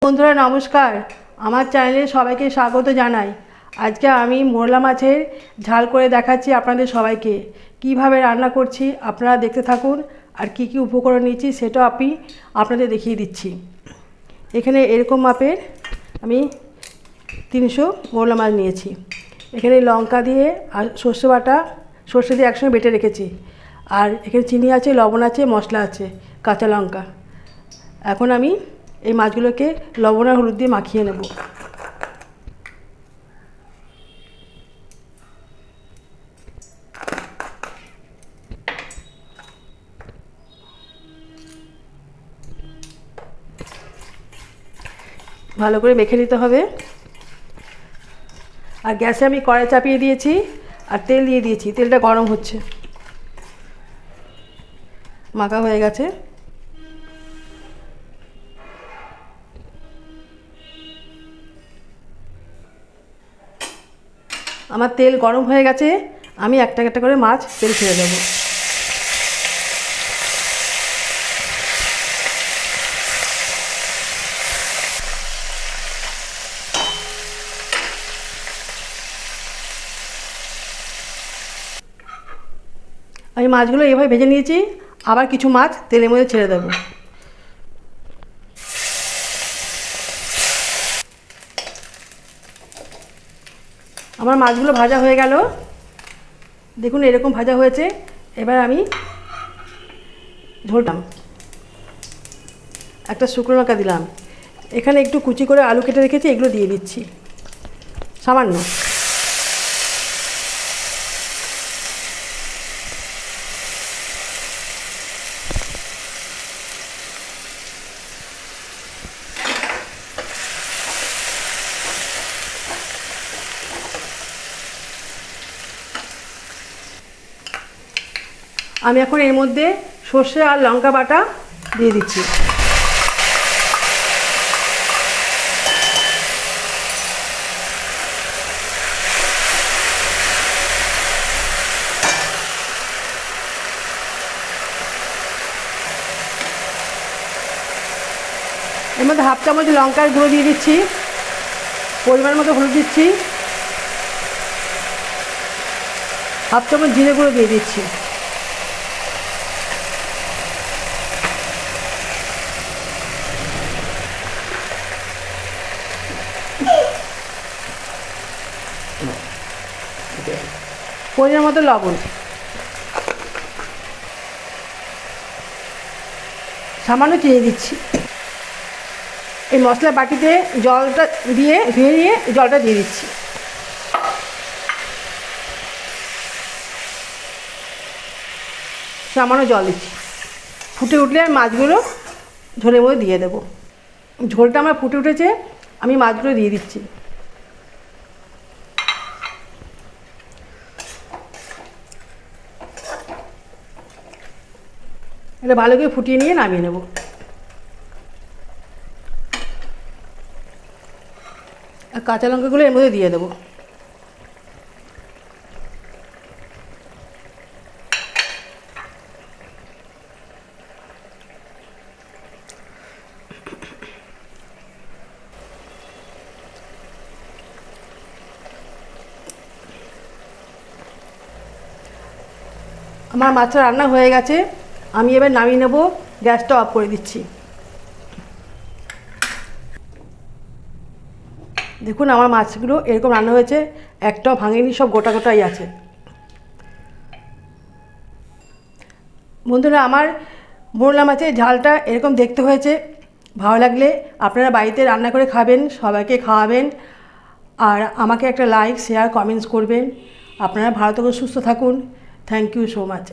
বন্ধুরা নমস্কার, আমার চ্যানেলে সবাইকে স্বাগত জানাই। আজকে আমি মোরলা মাছের ঝাল করে দেখাচ্ছি আপনাদের সবাইকে। কিভাবে রান্না করছি আপনারা দেখতে থাকুন, আর কি কি উপকরণ নিয়েছি সেটাও আমি আপনাদের দেখিয়ে দিচ্ছি। এখানে এরকম মাপের আমি 300 মোরলা মাছ নিয়েছি। এখানে লঙ্কা দিয়ে আর সর্ষে দিয়ে একসঙ্গে বেটে রেখেছি। আর এখানে চিনি আছে, লবণ আছে, মশলা আছে, কাঁচা লঙ্কা। এখন আমি এই মাছগুলোকে লবণ আর হলুদ দিয়ে মাখিয়ে নেব। ভালো করে মেখে নিতে হবে। আর গ্যাসে আমি কড়াই চাপিয়ে দিয়েছি আর তেল দিয়ে দিয়েছি। তেলটা গরম হচ্ছে, মাখা হয়ে গেছে। আমার তেল গরম হয়ে গেছে, আমি একটা একটা করে মাছ তেল ছেড়ে দেবো। আমি মাছগুলো এভাবে ভেজে নিয়েছি, আবার কিছু মাছ তেলের মধ্যে ছেড়ে দেবো। আমার মাছগুলো ভাজা হয়ে গেল, দেখুন এরকম ভাজা হয়েছে। এবার আমি ঝোলটাম একটা শুকনো লঙ্কা দিলাম। এখানে একটু কুচি করে আলু কেটে রেখেছি, এগুলো দিয়ে দিচ্ছি সামান্য। আমি এখন এর মধ্যে সর্ষে আর লঙ্কা বাটা দিয়ে দিচ্ছি। এর মধ্যে হাফ চামচ লঙ্কার গুঁড়ো দিয়ে দিচ্ছি, পরিমাণ মতো হলুদ দিচ্ছি, হাফ চামচ জিরে গুঁড়ো দিয়ে দিচ্ছি। পরিমাণ মতো লবণ, সামান্য চিনি দিচ্ছি। এই মশলা বাটিতে জলটা দিয়ে ধুয়ে নিয়ে জলটা দিয়ে দিচ্ছি। সামান্য জল দিচ্ছি। ফুটে উঠলে আমি মাছগুলো ঝোলের মধ্যে দিয়ে দেবো। ঝোলটা আমার ফুটে উঠেছে, আমি মাছগুলো দিয়ে দিচ্ছি। এটা ভালো করে ফুটিয়ে নিয়ে নামিয়ে নেব। আর কাঁচা লঙ্কাগুলো এর মধ্যে দিয়ে দেবো। আমার মাছটা রান্না হয়ে গেছে, আমি এবার নামিয়ে নেব। গ্যাসটা অফ করে দিচ্ছি। দেখুন আমার মাছগুলো এরকম রান্না হয়েছে, একটাও ভাঙেনি, সব গোটা গোটাই আছে। বন্ধুরা, আমার মোরলা মাছের ঝালটা এরকম দেখতে হয়েছে। ভালো লাগলে আপনারা বাড়িতে রান্না করে খাবেন, সবাইকে খাওয়াবেন। আর আমাকে একটা লাইক, শেয়ার, কমেন্টস করবেন। আপনারা ভালো থাকুন, সুস্থ থাকুন। Thank you so much.